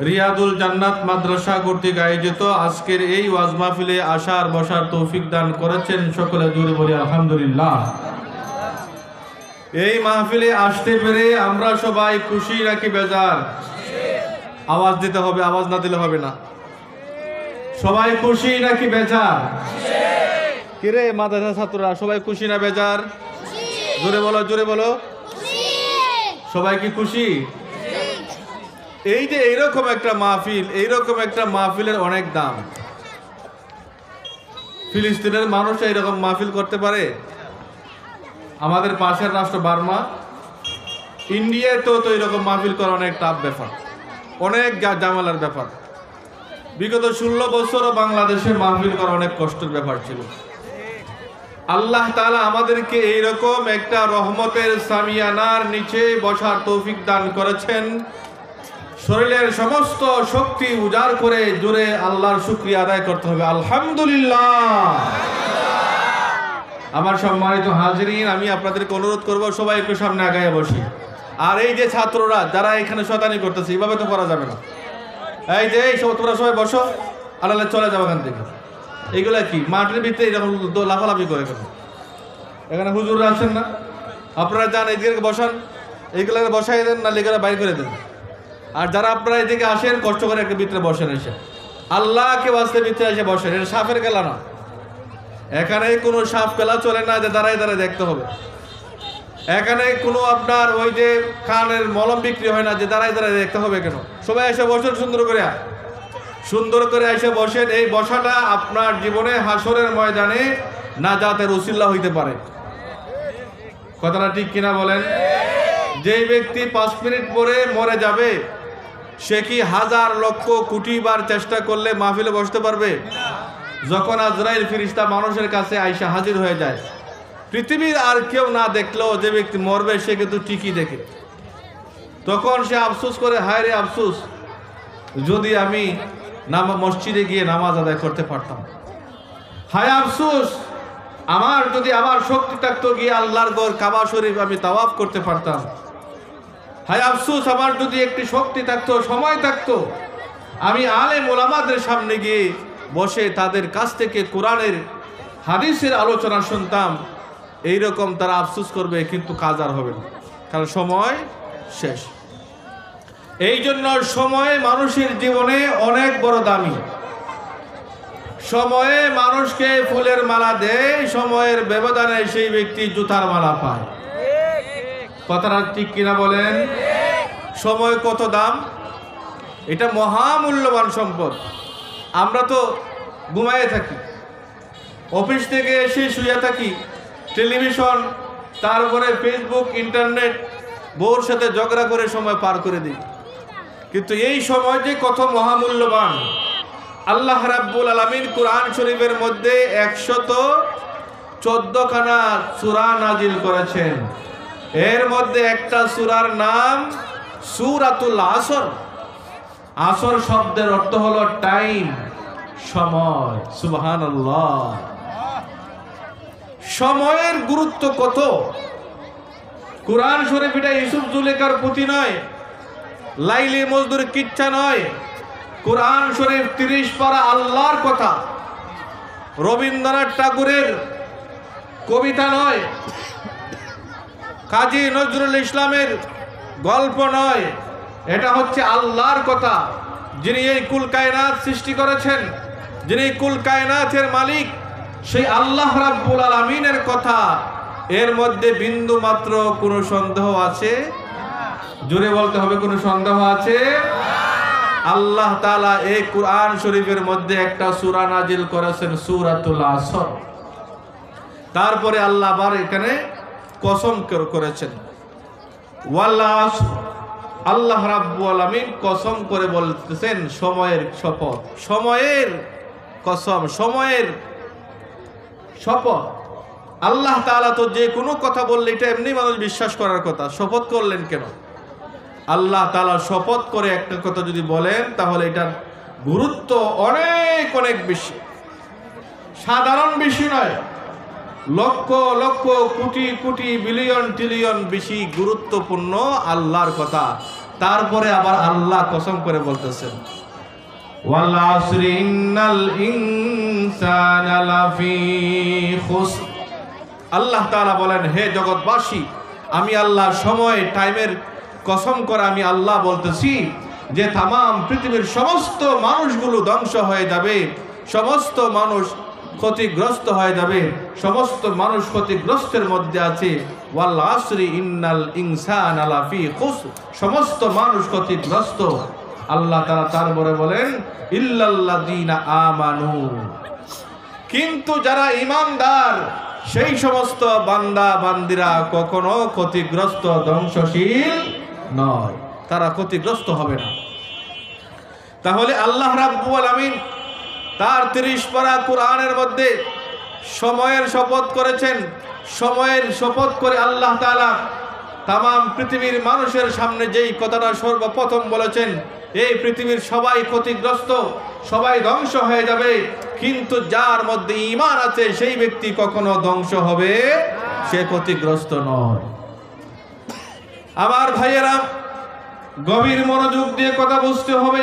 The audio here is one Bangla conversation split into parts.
রিয়াদুল জান্নাত মাদ্রাসা কর্তৃক আয়োজিত আজকের এই ওয়াজ মাহফিলে আসার বসার তৌফিক দান করেছেন। সকলে জোরে বলি আলহামদুলিল্লাহ। এই মাহফিলে আসতে পেরে আমরা সবাই খুশি নাকি বেজার? আওয়াজ দিতে হবে, আওয়াজ না দিলে হবে না। সবাই খুশি নাকি বেজার? কিরে মাদ্রাসা ছাত্ররা, সবাই খুশি না বেজার? জোরে বলো, জোরে বলো। সবাই কি খুশি? এই যে এইরকম একটা মাহফিল, এইরকম একটা মাহফিলের অনেক দাম। ফিলিস্তিনের মানুষ এইরকম মাহফিল করতে পারে? আমাদের পাশের রাষ্ট্র বার্মা, ইন্ডিয়ায় তো এইরকম মাহফিল করা অনেক টাফ ব্যাপার, অনেক জামালার ব্যাপার। বিগত 16 বছরও বাংলাদেশে মাহফিল করা অনেক কষ্টের ব্যাপার ছিল। আল্লাহ তাআলা আমাদেরকে এইরকম একটা রহমতের সামিয়ানার নিচে বসার তৌফিক দান করেছেন। শরীরের সমস্ত শক্তি উজাড় করে জোরে আল্লাহর শুকরিয়া আদায় করতে হবে আলহামদুলিল্লাহ। আমার সম্মানিত হাজিরিন, আমি আপনাদেরকে অনুরোধ করব সবাই একটু সামনে আগায় বসি। আর এই যে ছাত্ররা যারা এখানে শয়তানি করতেছে, এইভাবে তো করা যাবে না। এই যে এই সব তোমরা সবাই বসো, আল্লাহ চলে যাবো এখান থেকে। এইগুলা কি মাটির ভিতরে এরকম লাফালাফি করে কেন? এখানে হুজুররা আছেন না, আপনারা যান এইদিকে বসান, এইগুলোকে বসাই দেন, না লেগে বাইর করে দেন। আর যারা আপনারা এদিকে আসেন কষ্ট করে একটা ভিতরে বসেন, এসে আল্লাহকে বাঁচতে ভিতরে এসে বসেন। এটা সাপের খেলা না, এখানে কোনো সাপ খেলা চলে না যে দাঁড়ায় দাঁড়ায় দেখতে হবে। এখানে কোনো আপনার ওই যে কানের মলম বিক্রি হয় না যে দাঁড়ায় দাঁড়ায় দেখতে হবে কেন। সবাই এসে বসেন, সুন্দর করে সুন্দর করে এসে বসেন। এই বসাটা আপনার জীবনে হাসরের ময়দানে নাজাতের উসিলা হইতে পারে। কথাটা ঠিক কিনা বলেন? যেই ব্যক্তি 5 মিনিট পরে মরে যাবে, সে কি হাজার লক্ষ কোটি বার চেষ্টা করলে মাহফিলে বসতে পারবে? যখন আজরাইল ফেরেশতা মানুষের কাছে আইসা হাজির হয়ে যায়, পৃথিবীর আর কেউ না দেখলেও যে ব্যক্তি মরবে সে কিন্তু ঠিকই দেখে। তখন সে আফসোস করে, হায় রে আফসোস, যদি আমি মসজিদে গিয়ে নামাজ আদায় করতে পারতাম। হায় আফসোস, আমার যদি আমার শক্তি থাকতো গিয়ে আল্লাহর ঘর কাবা শরীফ আমি তাওয়াফ করতে পারতাম। হায় আফসোস, আমার যদি একটি শক্তি থাকতো, সময় থাকতো, আমি আলেম ওলামাদের সামনে গিয়ে বসে তাদের কাছ থেকে কোরআনের হাদিসের আলোচনা শুনতাম। এইরকম তারা আফসোস করবে, কিন্তু কাজ আর হবে না, কারণ সময় শেষ। এই জন্য সময় মানুষের জীবনে অনেক বড় দামি। সময়ে মানুষকে ফুলের মালা দেয়, সময়ের ব্যবধানে সেই ব্যক্তি জুতার মালা পায়। কথাটা ঠিক কিনা বলেন? সময় কত দাম, এটা মহামূল্যবান সম্পদ। আমরা তো ঘুমায়ে থাকি, অফিস থেকে এসে শুয়ে থাকি, টেলিভিশন, তারপরে ফেসবুক, ইন্টারনেট, বউর সাথে ঝগড়া করে সময় পার করে দিই। কিন্তু এই সময় যে কত মহামূল্যবান, আল্লাহ রাব্বুল আলামিন কুরআন শরীফের মধ্যে 114 খানা সূরা নাজিল করেছেন। এর মধ্যে একটা সূরার নাম সূরাতুল আসর। আসর শব্দের অর্থ হলো টাইম, সময়। সুবহানাল্লাহ। সময়ের গুরুত্ব কত! কুরআন শরীফ এটা ইউসুফ জুলেখার পুঁথি নয়, লাইলি মজদুর কিচ্ছা নয়। কুরআন শরীফ 30 পারা আল্লাহর কথা, রবীন্দ্রনাথ ঠাকুরের কবিতা নয়, কাজী নজরুল ইসলামের গল্প নয়। এটা হচ্ছে আল্লাহর কথা, যিনি এই কুল কায়নাত সৃষ্টি করেছেন, যিনি কুল কায়নাতের মালিক, সেই আল্লাহ রাব্বুল আলামিনের কথা। এর মধ্যে বিন্দু মাত্র কোনো সন্দেহ আছে? জোরে বলতে হবে, কোনো সন্দেহ আছে? আল্লাহ তাআলা এই কুরআন শরীফের মধ্যে একটা সূরা নাজিল করেছেন, সূরাতুল আসর। তারপরে আল্লাহ আবার এখানে কসম করেছেন, ওয়াল আসর। আল্লাহ রাব্বুল আলামিন কসম করে বলতেছেন সময়ের শপথ, সময়ের কসম, সময়ের শপথ। আল্লাহ তাআলা তো যে কোনো কথা বললে এটা এমনি মানুষ বিশ্বাস করার কথা, শপথ করলেন কেন? আল্লাহ তাআলা শপথ করে একটা কথা যদি বলেন, তাহলে এটার গুরুত্ব অনেক অনেক বেশি, সাধারণ বেশি নয়, লক্ষ লক্ষ কোটি কোটি বিলিয়ন ট্রিলিয়ন বেশি গুরুত্বপূর্ণ আল্লাহর কথা। তারপরে আবার আল্লাহ কসম করে বলতেছেন ওয়াল আসরি ইন্নাল ইনসানা লাফি খুসর। আল্লাহ তাআলা বলেন, হে জগৎবাসী, আমি আল্লাহ সময় টাইমের কসম করে আমি আল্লাহ বলতেছি যে তামাম পৃথিবীর সমস্ত মানুষগুলো ধ্বংস হয়ে যাবে, সমস্ত মানুষ ক্ষতিগ্রস্ত হয়ে যাবে, সমস্ত মানুষ ক্ষতিগ্রস্তের মধ্যে আছে। ওয়াল আসরি ইন্নাল ইনসানা লাফি খুসর, সমস্ত মানুষ ক্ষতিগ্রস্ত। আল্লাহ তাআলা তারপরে বলেন ইল্লাল্লাযীনা আমানু, কিন্তু যারা ঈমানদার সেই সমস্ত বান্দা বান্দিরা কখনো ক্ষতিগ্রস্ত ধ্বংসশীল নয়, তারা ক্ষতিগ্রস্ত হবে না। তাহলে আল্লাহ রাব্বুল আলামিন তার 30 পারা কোরআনের মধ্যে সময়ের শপথ করেছেন। সময়ের শপথ করে আল্লাহ তাআলা তামাম পৃথিবীর মানুষের সামনে যেই কথাটা সর্বপ্রথম বলেছেন, এই পৃথিবীর সবাই ক্ষতিগ্রস্ত, সবাই ধ্বংস হয়ে যাবে, কিন্তু যার মধ্যে ঈমান আছে সেই ব্যক্তি কখনো ধ্বংস হবে, সে ক্ষতিগ্রস্ত নয়। আমার ভাইয়েরা, গভীর মনোযোগ দিয়ে কথা বুঝতে হবে।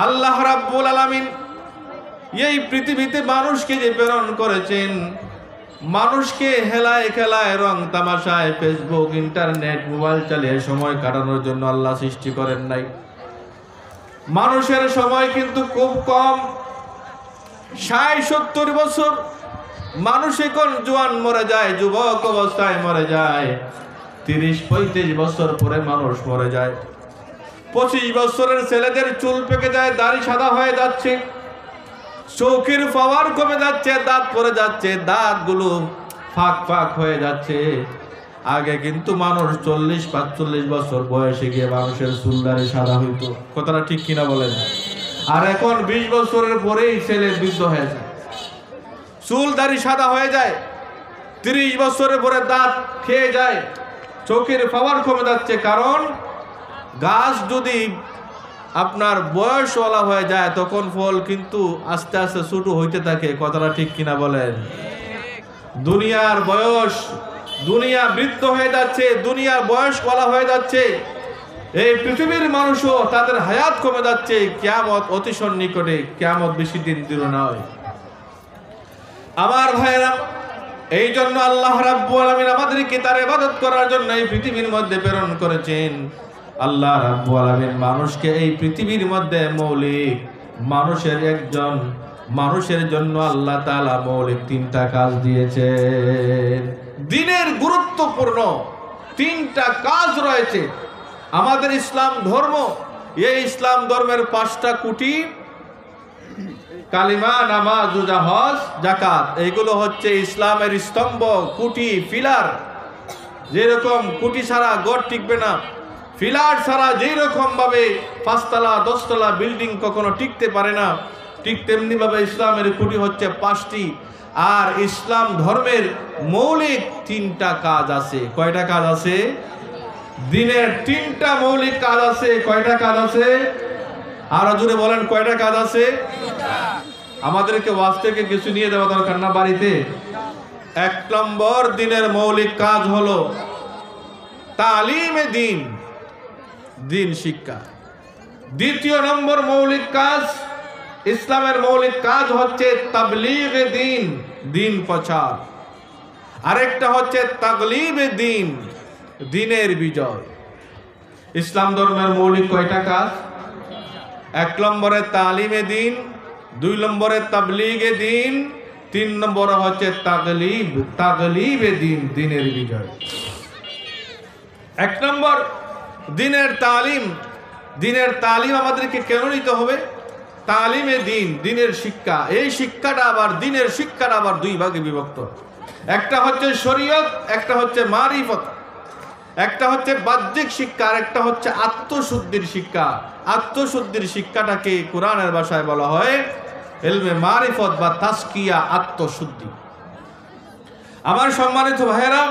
আল্লাহ রাব্বুল আলামিন এই পৃথিবীতে মানুষকে যে প্রেরণ করেছেন, মানুষকে হেলায় খেলায় রং তামাশায় ফেসবুক ইন্টারনেট মোবাইল চালিয়ে সময় কাটানোর জন্য আল্লাহ সৃষ্টি করেন নাই। মানুষের সময় কিন্তু খুব কম, 60-70 বছর। মানুষ এখন জোয়ান মরে যায়, যুবক অবস্থায় মরে যায়, 30-35 বছর পরে মানুষ মরে যায়। 25 বছরের ছেলেদের চুল পেকে যায়, দাড়ি সাদা হয়ে যাচ্ছে, চোখের পাওয়ার কমে যাচ্ছে, দাঁত পড়ে যাচ্ছে, দাঁতগুলো ফাঁক ফাঁক হয়ে যাচ্ছে। আগে কিন্তু মানুষ 40-45 বছর বয়সে গিয়ে মানুষের চুল দাড়ি সাদা হইতো, কথাটা ঠিক কিনা বলেন? আর এখন 20 বছরের পরেই ছেলে বৃদ্ধ হয়ে যায়, চুল দাড়ি সাদা হয়ে যায়, 30 বছরের পরে দাঁত খেয়ে যায়, চোখের পাওয়ার কমে যাচ্ছে। কারণ গাছ যদি আপনার বয়সওয়ালা হয়ে যায় তখন ফল কিন্তু আস্তে আস্তে ছোট হইতে থাকে, কথাটা ঠিক কিনা বলেন? দুনিয়ার বয়স, দুনিয়া বৃদ্ধ হয়ে যাচ্ছে, দুনিয়ার বয়সওয়ালা হয়ে যাচ্ছে, এই পৃথিবীর মানুষও তাদের হায়াত কমে যাচ্ছে। কিয়ামত অতি সন্নিকটে, কিয়ামত বেশি দিন দূরে নয়। আমার ভাইয়েরা, এই জন্য আল্লাহ রাব্বুল আলামিন আমাদেরকে তার ইবাদত করার জন্য এই পৃথিবীর মধ্যে প্রেরণ করেছেন। আল্লাহ রাব্বুল আলামিন মানুষকে এই পৃথিবীর মধ্যে মৌলিক মানুষের একজন মানুষের জন্য আল্লাহ তাআলা মৌলিক 3টা কাজ দিয়েছেন। দিনের গুরুত্বপূর্ণ 3টা কাজ রয়েছে। আমাদের ইসলাম ধর্ম, এই ইসলাম ধর্মের 5টা খুঁটি, কালিমা, নামাজ, রোজা, হজ, যাকাত, এইগুলো হচ্ছে ইসলামের স্তম্ভ, খুঁটি, পিলার। যেরকম খুঁটি ছাড়া ঘর টিকবে না, পিলার ছাড়া যেই রকম ভাবে 5তলা 10তলা বিল্ডিং কখনো টিকতে পারে না, ঠিক তেমনি ভাবে ইসলামের খুঁটি হচ্ছে 5টি। আর ইসলাম ধর্মের মৌলিক 3টা কাজ আছে। কয়টা কাজ আছে? দিনের 3টা মৌলিক কাজ আছে। কয়টা কাজ আছে? আরো জোরে বলেন, কয়টা কাজ আছে? আমাদেরকে ওয়াজ থেকে কিছু নিয়ে যাওয়া দরকার না বাড়িতে। 1 নম্বর দিনের মৌলিক কাজ হলো তালিমে দিন, দিন শিক্ষা। 2 নম্বর মৌলিক কাজ, ইসলামের মৌলিক কাজ হচ্ছে তাবলীগে দিন, দিন প্রচার। আরেকটা হচ্ছে তাগলিবে দিন, দিনের বিজয়। ইসলাম ধর্মের মৌলিক কয়টা কাজ? 1 নম্বরে তালিমে দিন, 2 নম্বরে তাবলীগে দিন, 3 নম্বরে হচ্ছে তাগলিবে দিন, দিনের বিজয়। 1 নম্বর দিনের তালিম। দিনের তালিম আমাদেরকে কেন নিতে হবে? তালিমে দিন, দিনের শিক্ষা। এই শিক্ষাটা আবার, দিনের শিক্ষাটা আবার 2 ভাগে বিভক্ত। একটা হচ্ছে শরীয়ত, একটা হচ্ছে মারিফত। একটা হচ্ছে বাহ্যিক শিক্ষা, আর একটা হচ্ছে আত্মশুদ্ধির শিক্ষা। আত্মশুদ্ধির শিক্ষাটাকে কোরআনের ভাষায় বলা হয় ইলমে মারিফত বা তাসকিয়া, আত্মশুদ্ধি। আমার সম্মানিত ভাইয়েরা,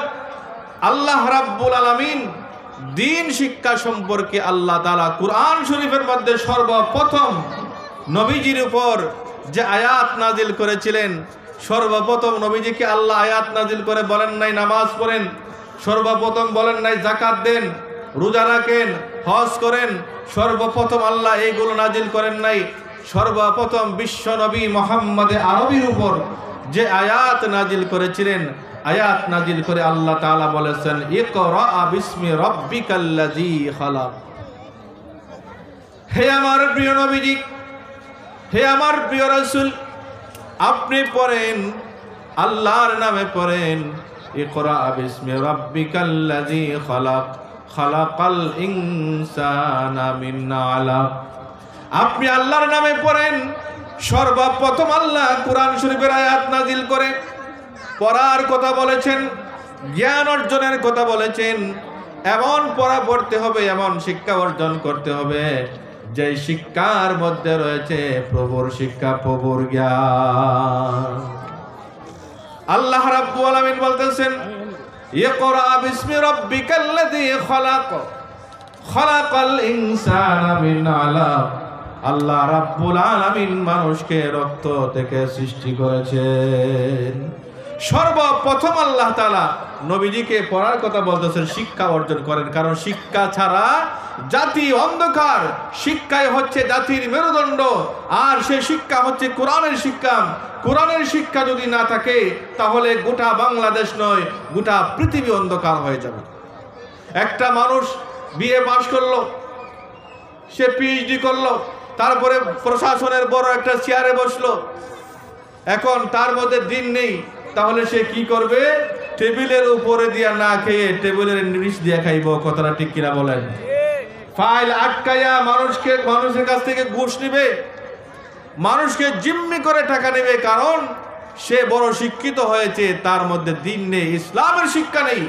আল্লাহ রাব্বুল আলামিন দিন শিক্ষা সম্পর্কে আল্লাহ তাআলা কুরআন শরীফের মধ্যে সর্বপ্রথম নবীজির উপর যে আয়াত নাজিল করেছিলেন, সর্বপ্রথম নবীজিকে আল্লাহ আয়াত নাজিল করে বলেন নাই নামাজ পড়েন, সর্বপ্রথম বলেন নাই যাকাত দেন, রোজা রাখেন, হজ করেন, সর্বপ্রথম আল্লাহ এইগুলো নাজিল করেন নাই। সর্বপ্রথম বিশ্ব নবী মুহাম্মদ আরবীর উপর যে আয়াত নাজিল করেছিলেন, আয়াত নাজিল করে আল্লাহ তাআলা বলেছেন, ইকরা বিসমি রাব্বিকাল্লাযী খালাক। হে আমার প্রিয় নবীজি, হে আমার প্রিয় রাসূল, আপনি পড়েন, আল্লাহর নামে পড়েন, ইকরা বিসমি রাব্বিকাল্লাযী খালাক, খালাকাল ইনসানা মিন আলাক। আপনি আল্লাহর নামে পড়েন। সর্বপ্রথম আল্লাহ কোরআন শরীফের আয়াত নাজিল করে পড়ার কথা বলেছেন, জ্ঞান অর্জনের কথা বলেছেন। এমন পড়া পড়তে হবে, এমন শিক্ষা অর্জন করতে হবে যে শিক্ষার মধ্যে রয়েছে প্রভুর শিক্ষা, প্রভুর জ্ঞান। আল্লাহ রাব্বুল আলামিন বলতেছেন, ইকরা বিসমি রাব্বিকাল্লাযী খালাক, খালাকাল ইনসানা মিন আলাক। আল্লাহ রাব্বুল আলামিন মানুষকে রক্ত থেকে সৃষ্টি করেছেন। সর্বপ্রথম আল্লাহ তাআলা নবীজিকে পড়ার কথা বলতেছেন, শিক্ষা অর্জন করেন। কারণ শিক্ষা ছাড়া জাতি অন্ধকার। শিক্ষাই হচ্ছে জাতির মেরুদণ্ড, আর সেই শিক্ষা হচ্ছে কোরআনের শিক্ষা। কোরআনের শিক্ষা যদি না থাকে তাহলে গোটা বাংলাদেশ নয়, গোটা পৃথিবী অন্ধকার হয়ে যাবে। একটা মানুষ বিএ পাস করলো, সে পিএইচডি করলো, তারপরে প্রশাসনের বড় একটা চেয়ারে বসলো, এখন তার মধ্যে দিন নেই, তাহলে সে কি করবে? টেবিলের উপরে দিয়া না খেয়ে টেবিলের নিচ দিয়ে খাইব। কথাটা ঠিক কিনা বলেন? ফাইল আটকাইয়া মানুষের কাছ থেকে ঘুষ নিবে, মানুষকে জিম্মি করে টাকা নেবে, কারণ সে বড় শিক্ষিত হয়েছে, তার মধ্যে দিন নেই, ইসলামের শিক্ষা নেই।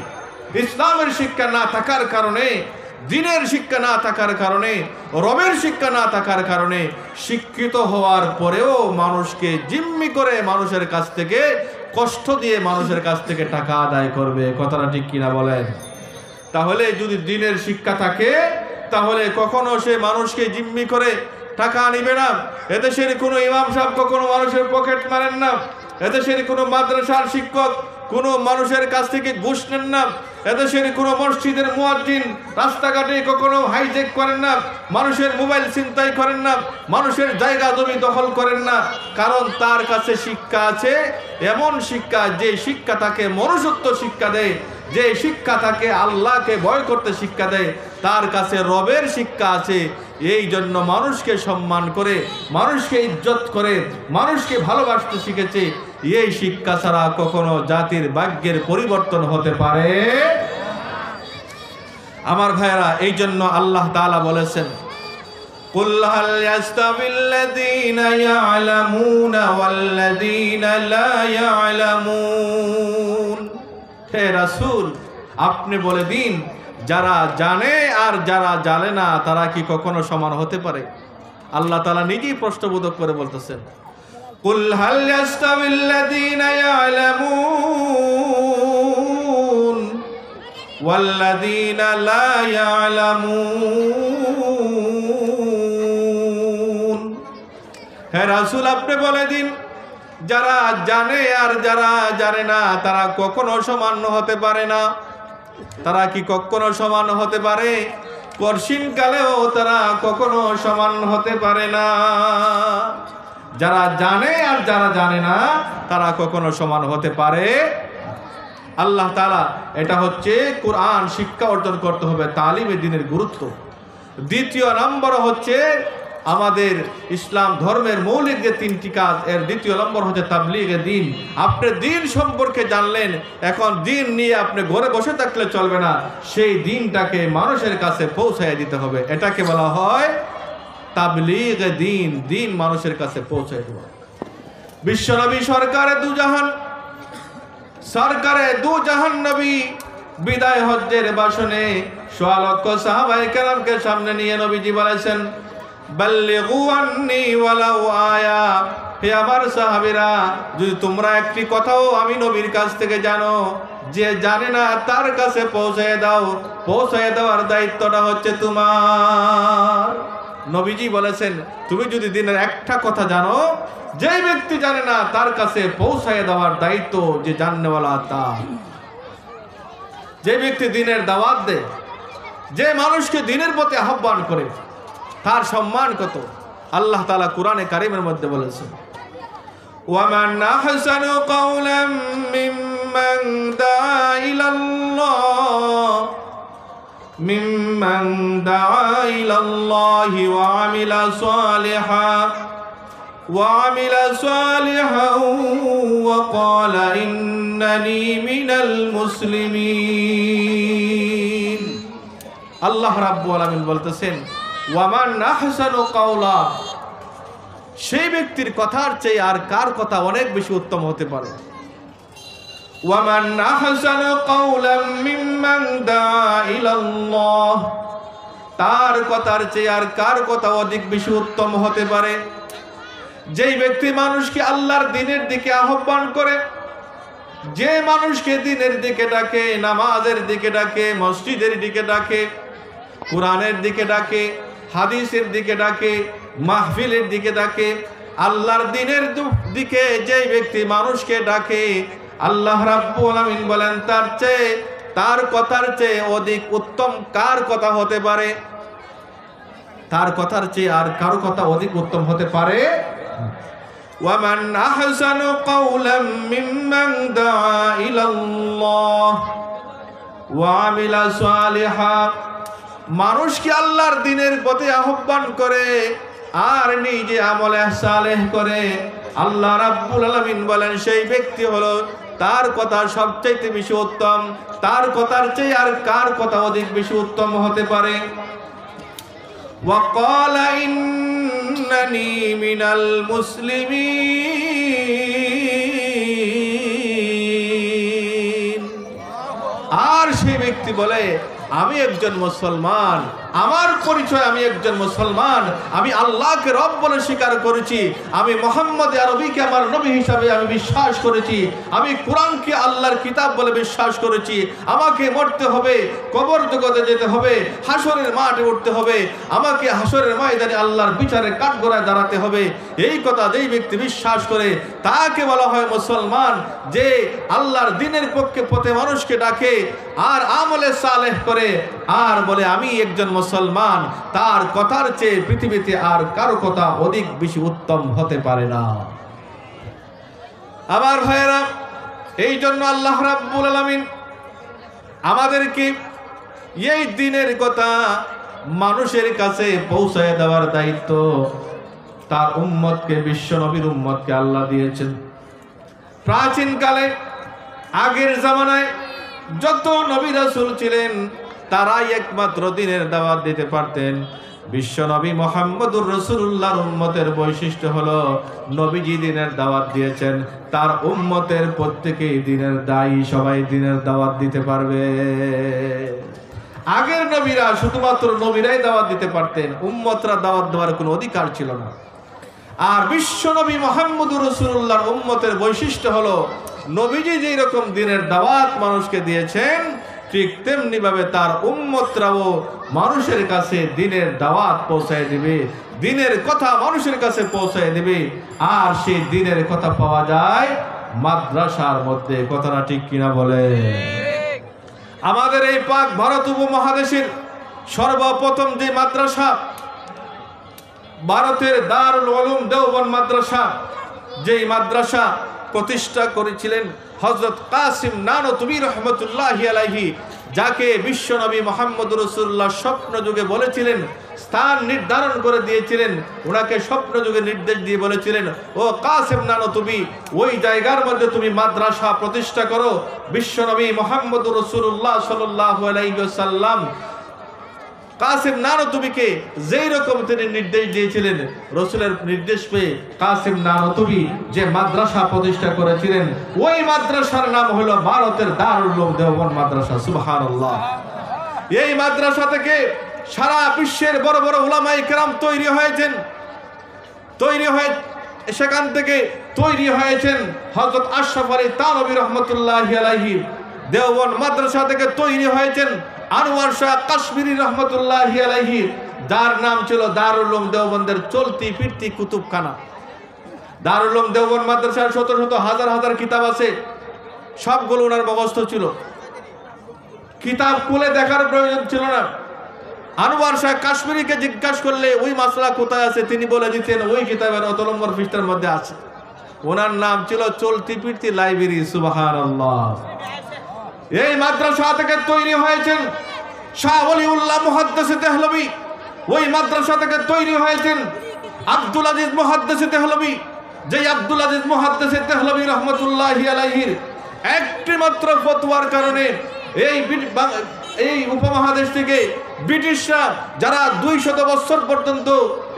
ইসলামের শিক্ষা না থাকার কারণে, দিনের শিক্ষা না থাকার কারণে, রবের শিক্ষা না থাকার কারণে শিক্ষিত হওয়ার পরেও মানুষকে জিম্মি করে মানুষের কাছ থেকে, কষ্ট দিয়ে মানুষের কাছ থেকে টাকা আদায় করবে। কথাটা ঠিক কিনা বলেন? তাহলে যদি দিনের শিক্ষা থাকে তাহলে কখনো সে মানুষকে জিম্মি করে টাকা নিবে না। এদেশের কোনো ইমাম সাহেব কখনো মানুষের পকেট মারেন না। এদেশের কোনো মাদ্রাসার শিক্ষক কোনো মানুষের কাছ থেকে ঘুষ নেন না। এদেশের কোনো মসজিদের মুয়াজ্জিন রাস্তাঘাটে কখনো হাইজ্যাক করেন না, মানুষের মোবাইল ছিনতাই করেন না, মানুষের জায়গা জমি দখল করেন না। কারণ তার কাছে শিক্ষা আছে, এমন শিক্ষা যে শিক্ষা তাকে মনুষ্যত্ব শিক্ষা দেয়, যে শিক্ষা তাকে আল্লাহকে ভয় করতে শিক্ষা দেয়। তার কাছে রবের শিক্ষা আছে। এই জন্য মানুষকে সম্মান করে, মানুষকে ইজ্জত করে, মানুষকে ভালোবাসতে শিখেছে। এই শিক্ষা ছাড়া কখনো জাতির ভাগ্যের পরিবর্তন হতে পারে? আমার ভাইরা, এই জন্য আল্লাহ তাআলা বলেছেন, কুল হাল ইয়াস্তাবিল্লাযীনা ইয়ালামুনা ওয়াল্লাযীনা লা ইয়ালামুন। হে রাসূল, আপনি বলে দিন, যারা জানে আর যারা জানে না তারা কি কখনো সমান হতে পারে? আল্লাহ তাআলা নিজেই প্রশ্নবোধক করে বলতেছেন, কুল হাল ইয়াস্তাবিল্লাযীনা ইয়ালামুন ওয়াল্লাযীনা লা ইয়ালামুন। হে রাসূল, আপনি বলে দিন, যারা জানে আর যারা জানে না তারা কখনো সমান হতে পারে না। তারা কি কখনো সমান হতে পারে? কঠিন কালেও তারা কখনো সমান হতে পারে না। যারা জানে আর যারা জানে না তারা কখনো সমান হতে পারে? আল্লাহ তাআলা, এটা হচ্ছে কোরআন শিক্ষা অর্জন করতে হবে, তালিমে দ্বীনের গুরুত্ব। দ্বিতীয় নম্বর হচ্ছে আমাদের ইসলাম ধর্মের মৌলিক যে তিনটি কাজ, এর দ্বিতীয় নম্বর হচ্ছে তাবলীগে দ্বীন। আপনি দ্বীন সম্পর্কে জানলেন, এখন দ্বীন নিয়ে আপনি ঘরে বসে থাকলে চলবে না, সেই দ্বীনটাকে মানুষের কাছে পৌঁছায় দিতে হবে। এটাকে বলা হয় তাবলীগে দ্বীন। দ্বীন মানুষের কাছে পৌঁছায় দেওয়া। বিশ্বনবী সরকারে দু জাহান নবী বিদায় হজ্জের ভাষণে সোয়া লক্ষ সাহাবায়ে কেরামকে সামনে নিয়ে নবীজি বলেছেন, বাল্লিগু আন্নী ওয়ালাউ আয়া। হে আমার সাহাবীরা, যদি তোমরা একটি কথাও আমি নবীর কাছ থেকে জানো, যে জানে না তার কাছে পৌঁছায় দাও। পৌঁছায় দেওয়ার দায়িত্বটা হচ্ছে তোমার। নবীজি বলেছেন, তুমি যদি দিনের একটা কথা জানো, যে ব্যক্তি জানে না তার কাছে পৌঁছায় দেওয়ার দায়িত্ব যে জাননেওয়ালা তার। যে ব্যক্তি দিনের দাওয়াত দেয়, যে মানুষকে দ্বীনের পথে আহ্বান করে তার সম্মান কত। আল্লাহ তাআলা কোরআনে কারীমের মধ্যে বলেছেন, ওয়ামান আহসানু কাওলাম মিম্মান দাআ ইলাল্লাহি ওয়া আমিলা সালিহান ওয়া ক্বালা ইন্নানি মিনাল মুসলিমিন। আল্লাহ রাব্বুল আলামিন বলতেছেন, ওয়ামান আহসানু কাওলা, সেই ব্যক্তির কথার চেয়ে আর কার কথা অনেক বেশি উত্তম হতে পারে। ওয়ামান আহসানু কাওলাম মিম্মান দাআ ইলাল্লাহ, তার কথার চেয়ে আর কার কথা অধিক বেশি উত্তম হতে পারে। যেই ব্যক্তি মানুষকে আল্লাহর দ্বীনের দিকে আহ্বান করে, যে মানুষকে দ্বীনের দিকে ডাকে, নামাজের দিকে ডাকে, মসজিদের দিকে ডাকে, কোরআনের দিকে ডাকে, হাদিসের দিকে ডাকে, মাহফিলের দিকে ডাকে, আল্লাহর দ্বীনের দিকে যেই ব্যক্তি মানুষকে ডাকে, আল্লাহ রাব্বুল আলামিন বলেন তার কথার চেয়ে অধিক উত্তম কার কথা হতে পারে? তার কথার চেয়ে আর কারো কথা অধিক উত্তম হতে পারে? ওয়ামান আহসানু কাওলাম মিম্মান দাআ ইলাল্লাহ ওয়া আমিলা সালিহান, মানুষকে আল্লাহর দ্বীনের পথে আহ্বান করে আর নিজে আমলে সালেহ করে, আল্লাহ রাব্বুল আলামিন বলেন সেই ব্যক্তি হলো তার কথা সবচেয়ে বেশি উত্তম। তার কথার চেয়ে আর কার কথা অধিক বেশি উত্তম হতে পারে? ওয়া ক্বালা ইন্নানি মিনাল মুসলিমিন, আর সেই ব্যক্তি বলে আমি একজন মুসলমান, আমার পরিচয় আমি একজন মুসলমান, আমি আল্লাহকে রব বলে স্বীকার করেছি, আমি মুহাম্মদ আরবিকে আমার নবী হিসাবে আমি বিশ্বাস করেছি, আমি কোরআনকে আল্লাহর কিতাব বলে বিশ্বাস করেছি, আমাকে মরতে হবে, কবর জগতে যেতে হবে, হাসরের মাঠে উঠতে হবে, আমাকে হাসরের ময়দানে আল্লাহর বিচারে কাঠগড়ায় দাঁড়াতে হবে। এই কথা যেই ব্যক্তি বিশ্বাস করে তাকে বলা হয় মুসলমান, যে আল্লাহর দ্বীনের পথে মানুষকে ডাকে আর আমলে সালেহ করে আর বলে আমি একজন মুসলমান। তার কথার চেয়ে পৃথিবীতে আর কারো কথা অধিক বেশি উত্তম হতে পারে না। আমার ভাইয়েরা, এই জন্য আল্লাহ রাব্বুল আলামিন আমাদেরকে এই দ্বীনের কথা মানুষের কাছে পৌঁছায় দেওয়ার দায়িত্ব তার উম্মতকে, বিশ্ব নবীর উম্মতকে আল্লাহ দিয়েছেন। প্রাচীন কালে আগের জামানায় যত নবী রাসূল ছিলেন তারাই একমাত্র দ্বীনের দাওয়াত দিতে পারতেন। বিশ্ব নবী মুহাম্মদুর রাসূলুল্লাহর উম্মতের বৈশিষ্ট্য হলো নবীজি দ্বীনের দাওয়াত দিয়েছেন, তার উম্মতের প্রত্যেকেই দ্বীনের দায়ী, সবাই দ্বীনের দাওয়াত দিতে পারবে। আগের নবীরা শুধুমাত্র নবীরাই দাওয়াত দিতে পারতেন, উম্মতরা দাওয়াত দেওয়ার কোনো অধিকার ছিল না। আর বিশ্ব নবী মুহাম্মদুর রাসূলুল্লাহর উম্মতের বৈশিষ্ট্য হলো নবীজি যেই রকম দ্বীনের দাওয়াত মানুষকে দিয়েছেন ঠিক তেমনি ভাবে তার উম্মতরাও মানুষের কাছে দ্বীনের দাওয়াত পৌঁছায় দিবে, দ্বীনের কথা মানুষের কাছে পৌঁছায় দিবে। আর সেই দ্বীনের কথা পাওয়া যায় মাদ্রাসার মধ্যে। কথাটা ঠিক কিনা বলে? আমাদের এই পাক ভারত উপমহাদেশের সর্বপ্রথম যে মাদ্রাসা, ভারতের দারুল উলুম দেওবন্দ মাদ্রাসা, যেই মাদ্রাসা প্রতিষ্ঠা করেছিলেন হযরত কাসিম নানতুবি রহমতুল্লাহি আলাইহি, যাকে বিশ্ব নবী মুহাম্মদুর রাসূলুল্লাহ স্বপ্ন যুগে বলেছিলেন, স্থান নির্ধারণ করে দিয়েছিলেন, ওনাকে স্বপ্ন যুগে নির্দেশ দিয়ে বলেছিলেন, ও কাসিম নানতুবি, ওই জায়গার মধ্যে তুমি মাদ্রাসা প্রতিষ্ঠা করো। বিশ্ব নবী মুহাম্মদুর রাসূলুল্লাহ সাল্লাল্লাহু আলাইহি ওয়াসাল্লাম কাসিম নানতুবিকে যেই রকম তিনি নির্দেশ দিয়েছিলেন, রসুলের নির্দেশ পেয়ে কাসিম নানতুবি যে মাদ্রাসা প্রতিষ্ঠা করেছিলেন, ওই মাদ্রাসার নাম হলো ভারতের দারুল উলুম দেওবন্দ মাদ্রাসা। সুবহানাল্লাহ। এই মাদ্রাসা থেকে সারা বিশ্বের বড় বড় উলামায়ে কেরাম তৈরি হয়েছেন। সেখান থেকে তৈরি হয়েছেন হযরত আশরাফ আলী থানভী রহমতুল্লাহি আলাইহি। দেওবন্দ মাদ্রাসা থেকে তৈরি হয়েছেন আনোয়ার শাহ কাশ্মীরি রহমতুল্লাহি আলাইহি, যার নাম ছিল দারুল উলুম দেওবন্দের চলতি ফিরতি কুতুবখানা। দারুল উলুম দেওবন্দ মাদ্রাসার শত শত হাজার হাজার কিতাব আছে, সবগুলো ওনার মুখস্থ ছিল, কিতাব খুলে দেখার প্রয়োজন ছিল না। আনোয়ার শাহ কাশ্মীরিকে জিজ্ঞাসা করলে ওই মাসলা কোথায় আছে তিনি বলে দিতেন ওই কিতাবের অত নম্বর পৃষ্ঠার মধ্যে আছে। ওনার নাম ছিল চলতি ফিরতি লাইব্রেরি। সুবহানাল্লাহ। এই মাদ্রাসা থেকে তৈরি হয়েছেন শাহ ওলিউল্লাহ মুহাদ্দিস দেহলভী। ওই মাদ্রাসা থেকে তৈরি হয়েছেন আব্দুল আজিজ মুহাদ্দিস দেহলভী। যে আব্দুল আজিজ মুহাদ্দিস দেহলভী রহমতুল্লাহি আলাইহির একটি মাত্র ফতোয়ার কারণে এই উপমহাদেশ থেকে ব্রিটিশরা যারা 200 বছর পর্যন্ত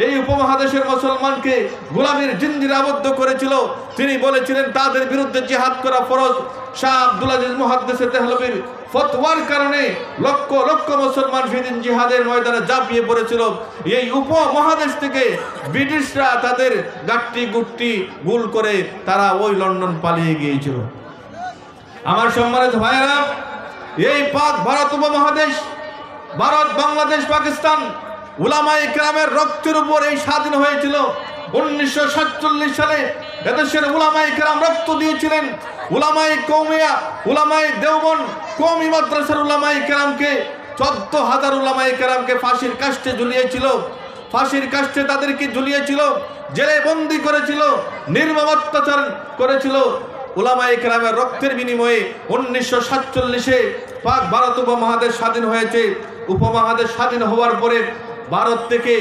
এই উপমহাদেশের মুসলমানকে গোলামীর জিঞ্জিরে আবদ্ধ করেছিল, তিনি বলেছিলেন তাদের বিরুদ্ধে জিহাদ করা ফরজ। শাহ আব্দুল আজিজ মুহাদ্দিস দেহলভীর ফতোয়ার কারণে লক্ষ লক্ষ মুসলমান সেদিন জিহাদের ময়দানে ঝাঁপিয়ে পড়েছিল। এই উপমহাদেশ থেকে ব্রিটিশরা তাদের গাট্টি গুট্টি গুল করে তারা ওই লন্ডন পালিয়ে গিয়েছিল। আমার সম্মানিত ভাইয়েরা, এই পাক ভারত উপমহাদেশ, ভারত, বাংলাদেশ, পাকিস্তান উলামায়ে কেরামের রক্তের উপর এই স্বাধীন হয়েছিল। 1947 সালে এদেশের উলামায়ে কেরাম রক্ত দিয়েছিলেন। উলামায়ে কওমিয়া, উলামায়ে দেওবন্দ কওমি মাদ্রাসার উলামায়ে কেরামকে 14,000 উলামায়ে কেরামকে ফাঁসির কাস্টে ঝুলিয়েছিল। ফাঁসির কাস্টে তাদেরকে ঝুলিয়েছিল, জেলে বন্দী করেছিল, নির্মম অত্যাচার করেছিল। উলামায়ে কেরামের রক্তের বিনিময়ে 1947-এ পাক ভারত উপমহাদেশ স্বাধীন হয়েছে। উপমহাদেশ স্বাধীন হওয়ার পরে ভারত থেকে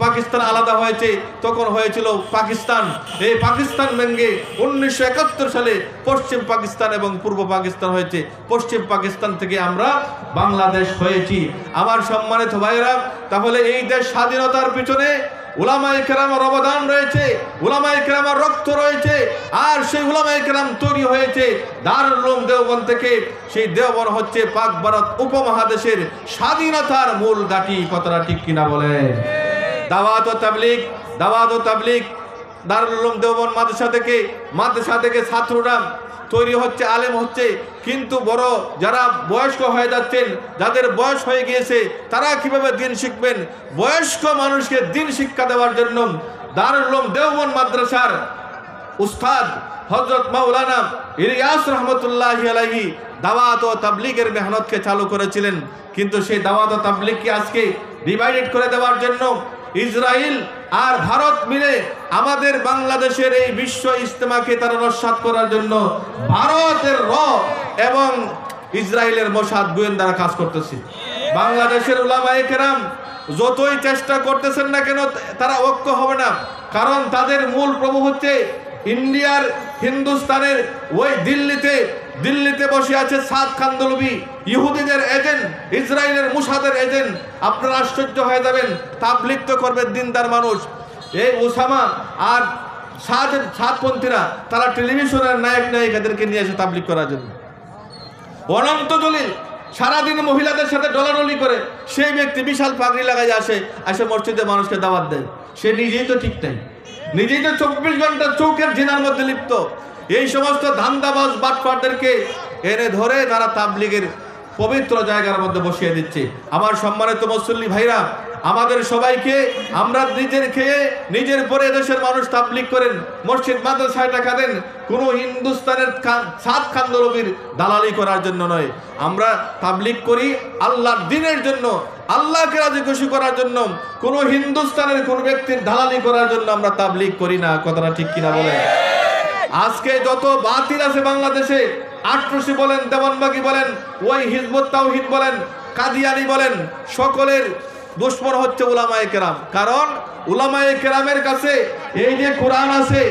পাকিস্তান আলাদা হয়েছে, তখন হয়েছিল পাকিস্তান। এই পাকিস্তান ভেঙে 1971 সালে পশ্চিম পাকিস্তান এবং পূর্ব পাকিস্তান হয়েছে। পশ্চিম পাকিস্তান থেকে আমরা বাংলাদেশ হয়েছি। আমার সম্মানিত ভাইয়েরা, তাহলে এই দেশ স্বাধীনতার পিছনে উলামায়ে কেরামের অবদান রয়েছে, উলামায়ে কেরামের রক্ত রয়েছে। আর সেই উলামায়ে কেরাম তৈরি হয়েছে দারুল উলুম দেওবন্দ থেকে। সেই দেওবন্দ হচ্ছে পাক ভারত উপমহাদেশের স্বাধীনতার মূল ঘাঁটি। কথাটা ঠিক কিনা বলেন? দাওয়াত ও তাবলীগ দারুল উলুম দেওবন্দ মাদ্রাসা থেকে ছাত্ররা তৈরি হচ্ছে, আলেম হচ্ছে। কিন্তু বড় যারা বয়স্ক হয়ে যাচ্ছেন, যাদের বয়স হয়ে গিয়েছে, তারা কিভাবে দিন শিখবেন? বয়স্ক মানুষকে দিন শিক্ষা দেওয়ার জন্য দারুল উলুম দেওবন্দ মাদ্রাসার উস্তাদ হযরত মাওলানা ইলিয়াস রহমতুল্লাহি আলাইহি দাওয়াত ও তাবলীগের মেহনতকে চালু করেছিলেন। কিন্তু সেই দাওয়াত ও তাবলীগকে আজকে ডিভাইডেড করে দেওয়ার জন্য ইসরায়েল আর ভারত মিলে আমাদের বাংলাদেশের এই বিশ্ব ইজতেমাকে তারা নস্যাৎ করার জন্য ভারতের এবং ইসরায়েলের মোসাদ গোয়েন্দারা কাজ করতেছে। বাংলাদেশের উলামায়ে কেরাম যতই চেষ্টা করতেছেন না কেন, তারা ঐক্য হবে না। কারণ তাদের মূল প্রভু হচ্ছে ইন্ডিয়ার, হিন্দুস্তানের ওই দিল্লিতে বসে আছে সাদ খানদলবি, ইহুদিদের এজেন্ট, ইসরায়েলের মুসাদের এজেন্ট। আপনারা আশ্চর্য হয়ে যাবেন, তাবলীগ তো করবে দিনদার মানুষ। এই ওসামা আর সাদপন্থীরা তারা টেলিভিশনের নায়ক নায়িকাদেরকে নিয়ে এসে তাবলীগ করার জন্য। অনন্ত জলিল সারাদিন মহিলাদের সাথে ডলাডলি করে, সেই ব্যক্তি বিশাল পাগড়ি লাগাই আসে মসজিদে মানুষকে দাওয়াত দেয়। সে নিজেই তো ঠিক নাই, নিজেই তো 24 ঘন্টা চৌকের জিনার মধ্যে লিপ্ত। এই সমস্ত ধান্দাবাজ বাটপারদেরকে এনে ধরে তারা তাবলীগের পবিত্র জায়গার মধ্যে বসিয়ে দিচ্ছে। আমার সম্মানিত মুসল্লি ভাইরা, আমাদের সবাইকে আমরা নিজের খেয়ে নিজের পরে দেশের মানুষ তাবলীগ করেন, মসজিদ মাদ্রাসায় টাকা দেন, কোনো হিন্দুস্তানের সাদ খানদলবির দালালি করার জন্য নয়। আমরা তাবলীগ করি আল্লাহর দ্বীনের জন্য, আল্লাহকে রাজি খুশি করার জন্য। কোনো হিন্দুস্তানের কোন ব্যক্তির দালালি করার জন্য আমরা তাবলীগ করি না। কথাটা ঠিক কিনা বলেন? আজকে যত বাতিল আছে বাংলাদেশে, আটরশি বলেন, দেওয়ানবাগি বলেন, ওই হিজবুত তাওহীদ বলেন, কাদিয়ানি বলেন, সকলের দুশ্মন হচ্ছে উলামায়ে কেরাম। কারণ উলামায়ে কেরামের কাছে এই যে কোরআন আছে,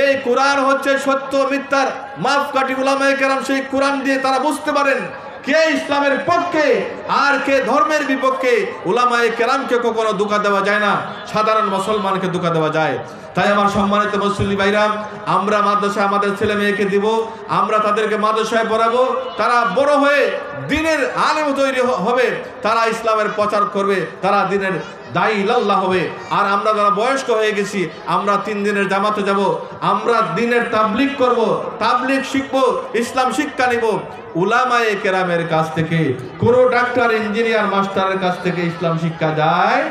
এই কোরআন হচ্ছে সত্য মিথ্যার মাপকাঠি। উলামায়ে কেরাম সেই কোরআন দিয়ে তারা বুঝতে পারেন কে ইসলামের পক্ষে আর কে ধর্মের বিপক্ষে। উলামায়ে কেরামকে কখনো ধোঁকা দেওয়া যায় না, সাধারণ মুসলমানকে ধোঁকা দেওয়া যায়। তাই আমার সম্মানিত মুসল্লি ভাইরা, আমরা মাদ্রাসায় আমাদের ছেলে মেয়েকে দিব, আমরা তাদেরকে মাদ্রাসায় পড়াবো, তারা বড় হয়ে দ্বীনের আলেম তৈরি হবে, তারা ইসলামের প্রচার করবে, তারা দ্বীনের দায়ী ইলাল্লাহ হবে। আর আমরা যারা বয়স্ক হয়ে গেছি, আমরা 3 দিনের জামাতে যাব, আমরা দ্বীনের তাবলীগ করব, তাবলীগ শিখবো, ইসলাম শিক্ষা নিব উলামায়ে কেরামের কাছ থেকে। কোনো ডাক্তার, ইঞ্জিনিয়ার, মাস্টারের কাছ থেকে ইসলাম শিক্ষা যায়?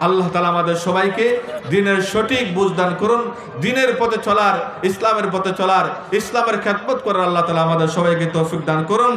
আল্লাহ তাআলা আমাদের সবাইকে দ্বীনের সঠিক বুঝদান করুন, দ্বীনের পথে চলার, ইসলামের পথে চলার, ইসলামের খেদমত করার আল্লাহ তাআলা আমাদের সবাইকে তৌফিক দান করুন।